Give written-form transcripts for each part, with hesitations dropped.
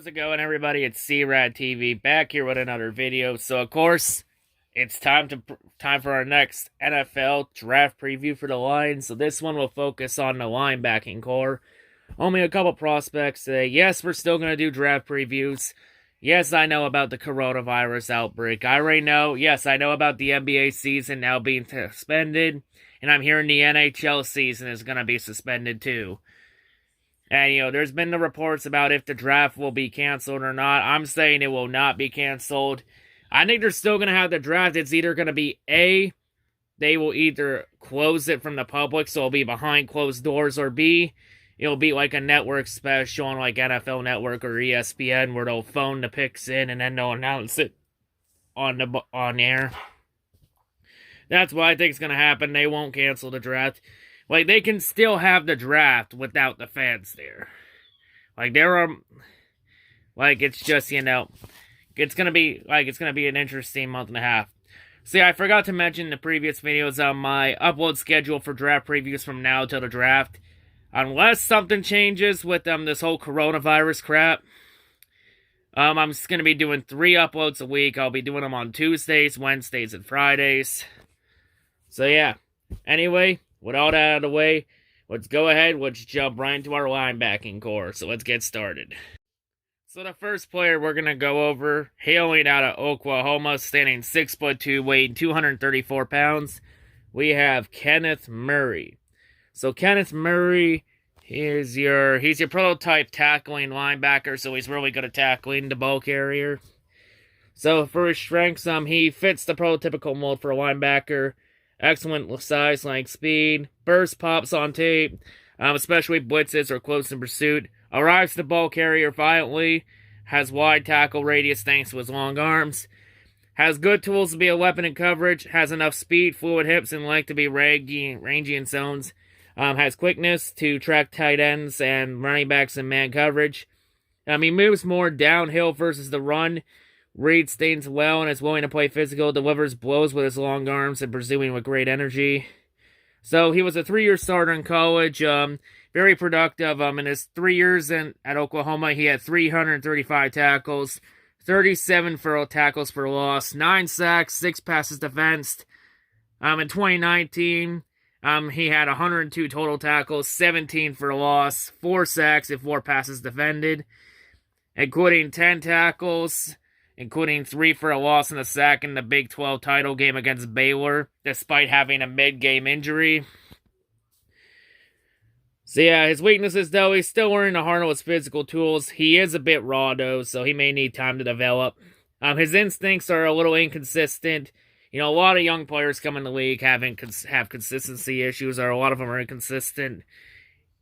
it going, everybody? It's C-RadTV back here with another video. So, of course, it's time for our next NFL draft preview for the Lions. So this one will focus on the linebacking core. Only a couple prospects today. Yes, we're still going to do draft previews. Yes, I know about the coronavirus outbreak. I already know. Yes, I know about the NBA season now being suspended. And I'm hearing the NHL season is going to be suspended too. And, there's been the reports about if the draft will be canceled or not. I'm saying it will not be canceled. I think they're still going to have the draft. It's either going to be A, they will either close it from the public, so it'll be behind closed doors, or B, it'll be like a network special on like NFL Network or ESPN where they'll phone the picks in and then they'll announce it on air. That's what I think is going to happen. They won't cancel the draft. Like, they can still have the draft without the fans there. Like, it's just, it's gonna be an interesting month and a half. See, I forgot to mention in the previous videos on my upload schedule for draft previews from now till the draft. Unless something changes with this whole coronavirus crap, I'm just gonna be doing 3 uploads a week. I'll be doing them on Tuesdays, Wednesdays, and Fridays. So yeah. Anyway, with all that out of the way, let's go ahead, let's jump right into our linebacking core. So let's get started. So the first player we're going to go over, hailing out of Oklahoma, standing 6'2", weighing 234 pounds, we have Kenneth Murray. So Kenneth Murray, he's your prototype tackling linebacker, so he's really good at tackling the ball carrier. So for his strengths, he fits the prototypical mold for a linebacker. Excellent size, length, speed, burst pops on tape, especially blitzes or close in pursuit. Arrives the ball carrier violently, has wide tackle radius thanks to his long arms, has good tools to be a weapon in coverage, has enough speed, fluid hips, and length to be rangy in zones, has quickness to track tight ends and running backs in man coverage. He moves more downhill versus the run, reads things well and is willing to play physical, delivers blows with his long arms and pursuing with great energy. So he was a 3-year starter in college, very productive. In his 3 years at Oklahoma, he had 335 tackles, 37 tackles for loss, 9 sacks, 6 passes defensed. In 2019, he had 102 total tackles, 17 for loss, 4 sacks, and 4 passes defended, including 10 tackles, including 3 for a loss and a sack in the Big 12 title game against Baylor, despite having a mid-game injury. So yeah, his weaknesses, though, he's still learning to harness his physical tools. He is a bit raw, though, so he may need time to develop. His instincts are a little inconsistent. A lot of young players come in the league have consistency issues, or a lot of them are inconsistent.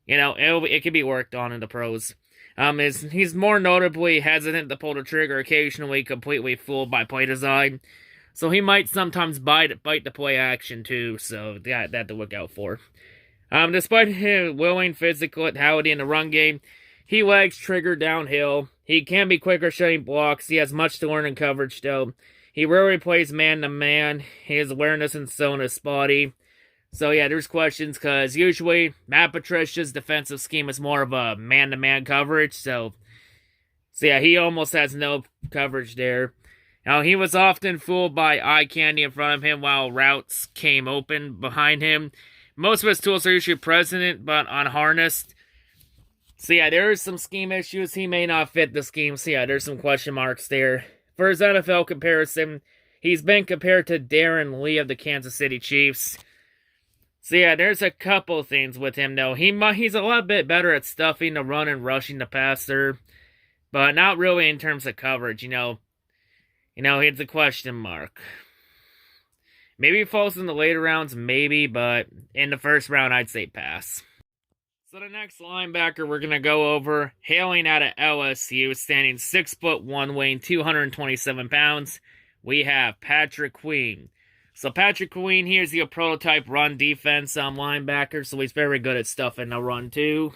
It can be worked on in the pros. He's more notably hesitant to pull the trigger, occasionally completely fooled by play design. So he might sometimes bite the play action too, so that to look out for. Despite his willing physicality in the run game, he lags trigger downhill. He can be quicker shutting blocks. He has much to learn in coverage though. He rarely plays man-to-man. His awareness in zone is spotty. So yeah, there's questions, because usually Matt Patricia's defensive scheme is more of a man-to-man coverage, so yeah, he almost has no coverage there. He was often fooled by eye candy in front of him while routes came open behind him. Most of his tools are usually present, but unharnessed. So yeah, there's some scheme issues. He may not fit the scheme, so yeah, there's some question marks there. For his NFL comparison, he's been compared to Darren Lee of the Kansas City Chiefs. So yeah, there's a couple things with him though. He's a lot bit better at stuffing the run and rushing the passer, but not really in terms of coverage. It's a question mark. Maybe he falls in the later rounds, maybe, but in the first round, I'd say pass. So the next linebacker we're gonna go over, hailing out of LSU, standing 6'1", weighing 227 pounds, we have Patrick Queen. So Patrick Queen, here's your prototype run defense linebacker, so he's very good at stuffing the run too.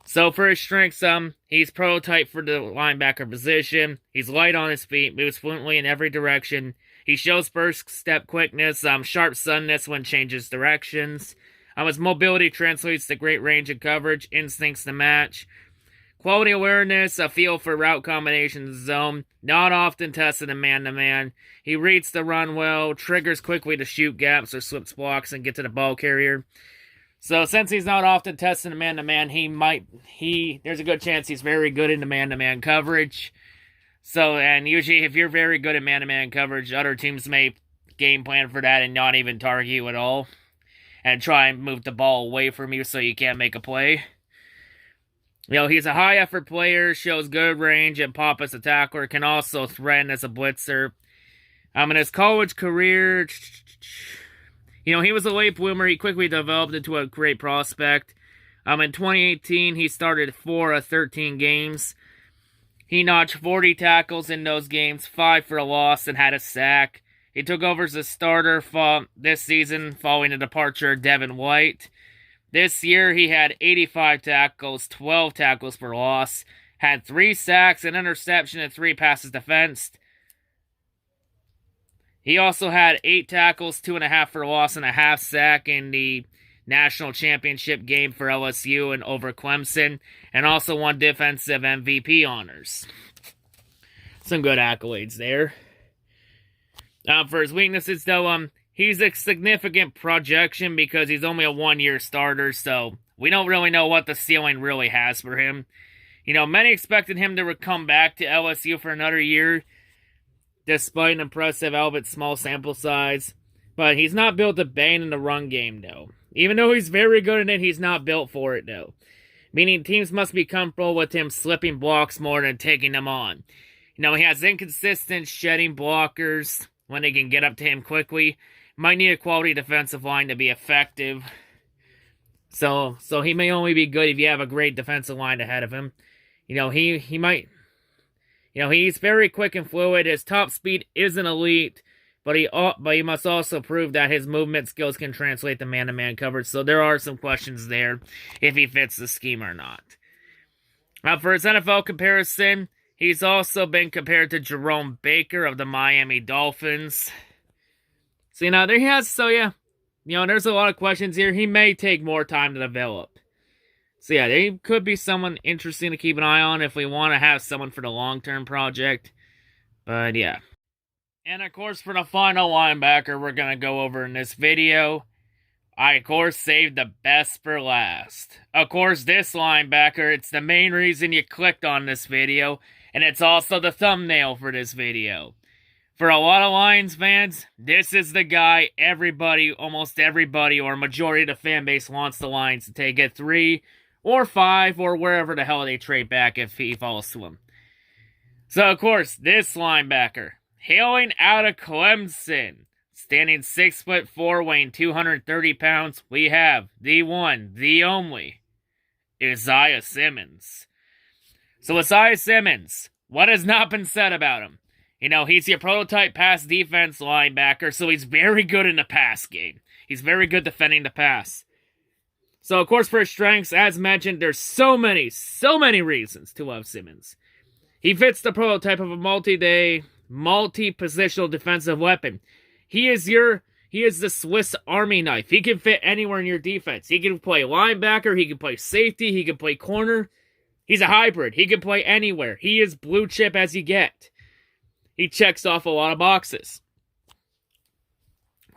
So for his strengths, he's prototype for the linebacker position. He's light on his feet, moves fluently in every direction. He shows first step quickness, sharp suddenness when changes directions. His mobility translates to great range of coverage, instincts to match. Quality awareness, a feel for route combinations zone, not often tested in man-to-man. He reads the run well, triggers quickly to shoot gaps or slips blocks and get to the ball carrier. So since he's not often tested in man-to-man, there's a good chance he's very good in the man-to-man coverage. So, and usually if you're very good at man-to-man coverage, other teams may game plan for that and not even target you at all. And try and move the ball away from you so you can't make a play. He's a high-effort player, shows good range and pop as a tackler, can also threaten as a blitzer. In his college career, he was a late bloomer. He quickly developed into a great prospect. In 2018, he started 4 of 13 games. He notched 40 tackles in those games, 5 for a loss, and had a sack. He took over as a starter this season following the departure of Devin White. This year, he had 85 tackles, 12 tackles for loss, had 3 sacks, an interception, and 3 passes defensed. He also had 8 tackles, 2.5 for loss, and a half sack in the national championship game for LSU and over Clemson, and also won defensive MVP honors. Some good accolades there. For his weaknesses, though, he's a significant projection because he's only a 1-year starter, so we don't really know what the ceiling really has for him. Many expected him to come back to LSU for another year, despite an impressive, albeit small sample size. But he's not built to bang in the run game, though. Even though he's very good at it, he's not built for it, though. Meaning teams must be comfortable with him slipping blocks more than taking them on. He has inconsistent shedding blockers when they can get up to him quickly. Might need a quality defensive line to be effective. So he may only be good if you have a great defensive line ahead of him. He might... he's very quick and fluid. His top speed isn't elite, but he must also prove that his movement skills can translate to man-to-man coverage. So there are some questions there if he fits the scheme or not. For his NFL comparison, he's also been compared to Jerome Baker of the Miami Dolphins. So, there's a lot of questions here. He may take more time to develop. So, they could be someone interesting to keep an eye on if we want to have someone for the long-term project. But, yeah. And, of course, for the final linebacker we're going to go over in this video, I, of course, saved the best for last. Of course, this linebacker, it's the main reason you clicked on this video, and it's also the thumbnail for this video. For a lot of Lions fans, this is the guy almost everybody, or majority of the fan base wants the Lions to take at 3 or 5 or wherever the hell they trade back if he falls to them. So, of course, this linebacker, hailing out of Clemson, standing 6'4", weighing 230 pounds, we have the one, the only, Isaiah Simmons. So, Isaiah Simmons, what has not been said about him? He's your prototype pass defense linebacker, so he's very good in the pass game. He's very good defending the pass. So, of course, for his strengths, as mentioned, there's so many reasons to love Simmons. He fits the prototype of a multi-positional defensive weapon. He is the Swiss Army knife. He can fit anywhere in your defense. He can play linebacker, he can play safety, he can play corner. He's a hybrid. He can play anywhere. He is blue chip as you get. He checks off a lot of boxes.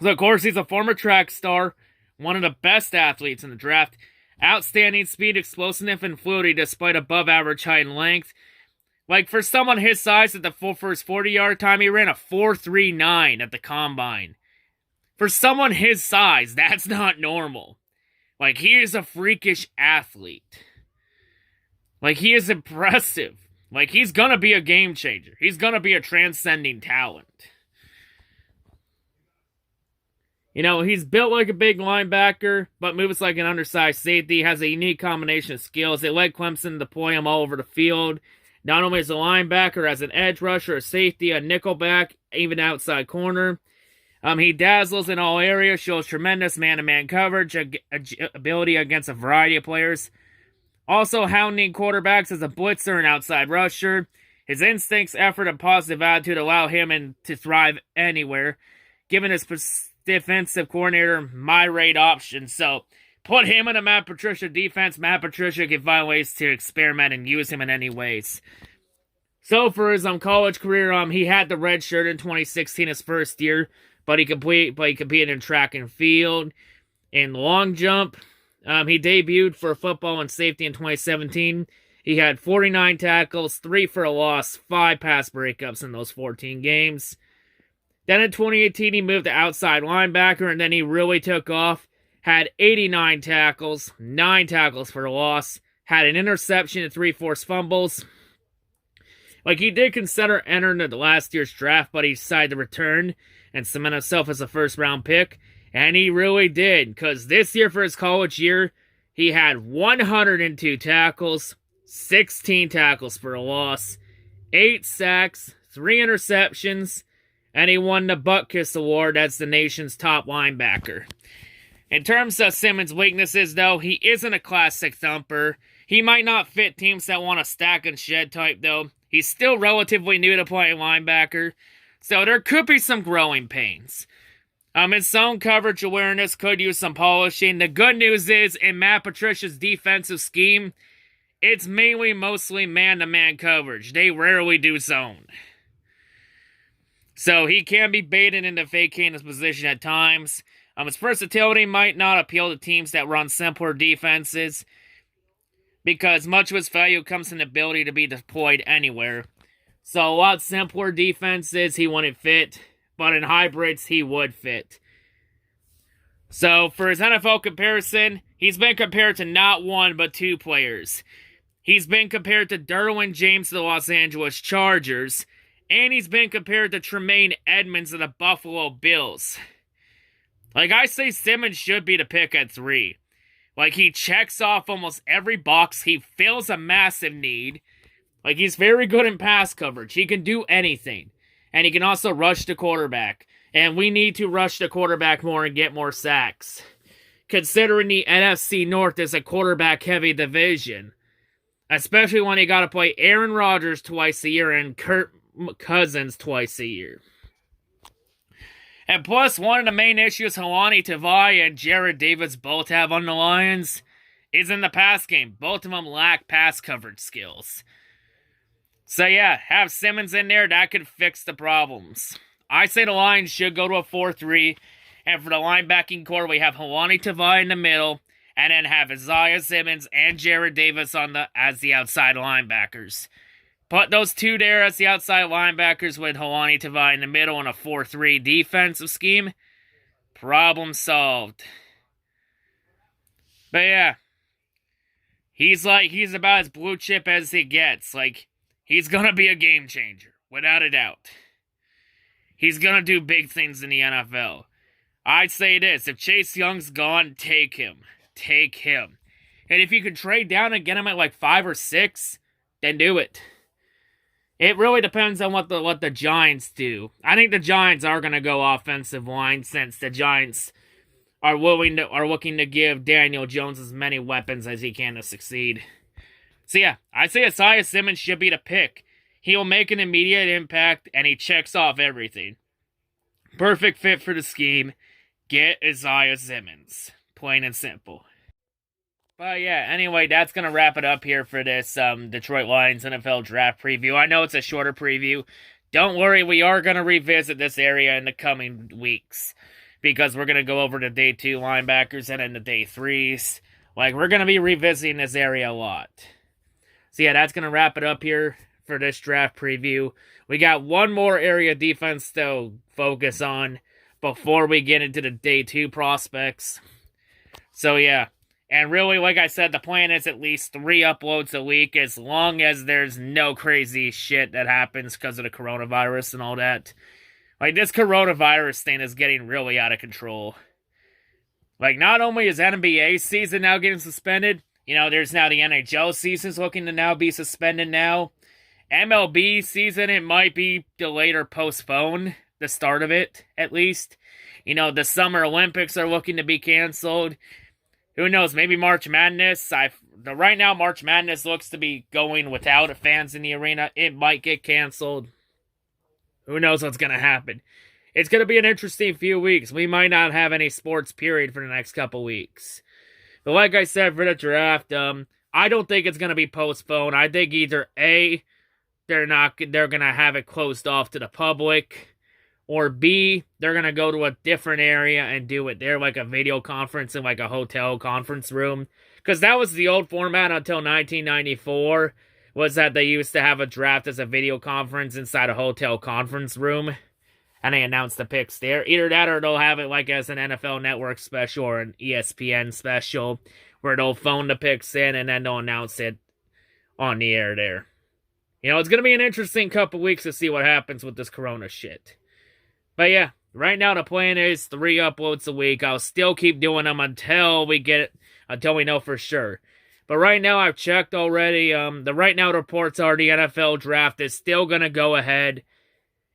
So, of course, he's a former track star, one of the best athletes in the draft. Outstanding speed, explosiveness, and fluidity despite above-average height and length. For someone his size at the first 40-yard time, he ran a 4.39 at the combine. For someone his size, that's not normal. He is a freakish athlete. He is impressive. He's gonna be a game changer. He's gonna be a transcending talent. He's built like a big linebacker, but moves like an undersized safety. Has a unique combination of skills. They let Clemson deploy him all over the field. Not only as a linebacker, as an edge rusher, a safety, a nickelback, even outside corner. He dazzles in all areas, shows tremendous man-to-man coverage, ability against a variety of players. Also hounding quarterbacks as a blitzer and outside rusher. His instincts, effort, and positive attitude allow him to thrive anywhere, given his defensive coordinator my rate option. So, Put him in a Matt Patricia defense. Matt Patricia can find ways to experiment and use him in any ways. So for his college career, he had the red shirt in 2016, his first year, but he competed in track and field, in long jump. He debuted for football and safety in 2017. He had 49 tackles, 3 for a loss, 5 pass breakups in those 14 games. Then in 2018, he moved to outside linebacker, and then he really took off. Had 89 tackles, 9 tackles for a loss, had an interception and 3 forced fumbles. He did consider entering the last year's draft, but he decided to return and cement himself as a first-round pick. And he really did, because this year for his college year, he had 102 tackles, 16 tackles for a loss, 8 sacks, 3 interceptions, and he won the Butkus Award as the nation's top linebacker. In terms of Simmons' weaknesses, though, he isn't a classic thumper. He might not fit teams that want a stack and shed type, though. He's still relatively new to playing linebacker, so there could be some growing pains. His zone coverage awareness could use some polishing. The good news is, in Matt Patricia's defensive scheme, it's mostly man-to-man coverage. They rarely do zone. So he can be baited into faking his position at times. His versatility might not appeal to teams that run simpler defenses, because much of his value comes from the ability to be deployed anywhere. So a lot simpler defenses he wouldn't fit, but in hybrids he would fit. So for his NFL comparison, he's been compared to not one but 2 players. He's been compared to Derwin James of the Los Angeles Chargers, and he's been compared to Tremaine Edmonds of the Buffalo Bills. I say Simmons should be the pick at 3. He checks off almost every box. He fills a massive need. He's very good in pass coverage. He can do anything. And he can also rush the quarterback. And we need to rush the quarterback more and get more sacks, considering the NFC North is a quarterback-heavy division. Especially when you gotta play Aaron Rodgers twice a year and Kirk Cousins twice a year. And plus, one of the main issues Helani Tavai and Jared Davis both have on the Lions is in the pass game. Both of them lack pass coverage skills. So yeah, have Simmons in there, that could fix the problems. I say the Lions should go to a 4-3, and for the linebacking core, we have Helani Tavai in the middle, and then have Isaiah Simmons and Jared Davis as the outside linebackers. Put those 2 there as the outside linebackers with Helani Tavai in the middle in a 4-3 defensive scheme. Problem solved. But yeah, he's about as blue chip as it gets. He's gonna be a game changer, without a doubt. He's gonna do big things in the NFL. I'd say this, if Chase Young's gone, take him. Take him. And if you could trade down and get him at 5 or 6, then do it. It really depends on what the Giants do. I think the Giants are going to go offensive line, since the Giants are looking to give Daniel Jones as many weapons as he can to succeed. So yeah, I say Isaiah Simmons should be the pick. He'll make an immediate impact, and he checks off everything. Perfect fit for the scheme. Get Isaiah Simmons. Plain and simple. But yeah, anyway, that's going to wrap it up here for this Detroit Lions NFL draft preview. I know it's a shorter preview. Don't worry, we are going to revisit this area in the coming weeks, because we're going to go over the day 2 linebackers and then the day 3s. We're going to be revisiting this area a lot. So yeah, that's going to wrap it up here for this draft preview. We got one more area defense to focus on before we get into the day 2 prospects. So yeah. And really, like I said, the plan is at least 3 uploads a week, as long as there's no crazy shit that happens because of the coronavirus and all that. This coronavirus thing is getting really out of control. Not only is NBA season now getting suspended, there's now the NHL season's looking to now be suspended now. MLB season, it might be delayed or postponed, the start of it, at least. The Summer Olympics are looking to be canceled. Who knows, maybe March Madness. Right now, March Madness looks to be going without fans in the arena. It might get canceled. Who knows what's going to happen. It's going to be an interesting few weeks. We might not have any sports period for the next couple weeks. But like I said for the draft, I don't think it's gonna be postponed. I think either A, they're gonna have it closed off to the public, or B, they're gonna go to a different area and do it there, like a video conference in like a hotel conference room. Because that was the old format until 1994, was that they used to have a draft as a video conference inside a hotel conference room. And they announce the picks there. Either that or they'll have it like as an NFL Network special or an ESPN special where they'll phone the picks in and then they'll announce it on the air there. You know, it's going to be an interesting couple weeks to see what happens with this Corona shit. But yeah, right now the plan is 3 uploads a week. I'll still keep doing them until we know for sure. But right now I've checked already. The right now reports are the NFL draft is still going to go ahead.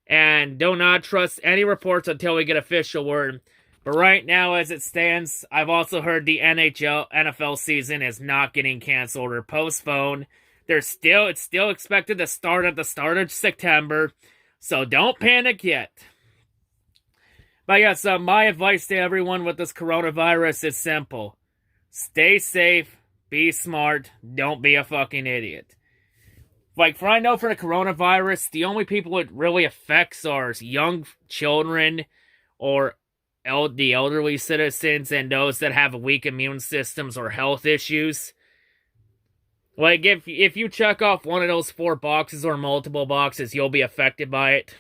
And do not trust any reports until we get official word. But right now, as it stands, I've also heard the NFL season is not getting canceled or postponed. It's still expected to start at the start of September. So don't panic yet. But yes, my advice to everyone with this coronavirus is simple. Stay safe, be smart, don't be a fucking idiot. Like, I know for the coronavirus, the only people it really affects are young children or the elderly citizens and those that have weak immune systems or health issues. Like, if you check off one of those 4 boxes or multiple boxes, you'll be affected by it.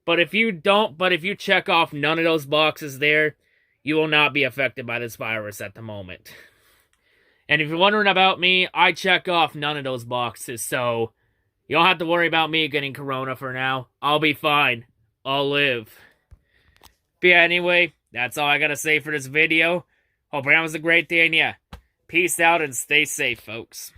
But if you check off none of those boxes there, you will not be affected by this virus at the moment. And if you're wondering about me, I check off none of those boxes, so you don't have to worry about me getting corona for now. I'll be fine. I'll live. But yeah, anyway, that's all I gotta say for this video. Hope everyone has a great day, and yeah, peace out and stay safe, folks.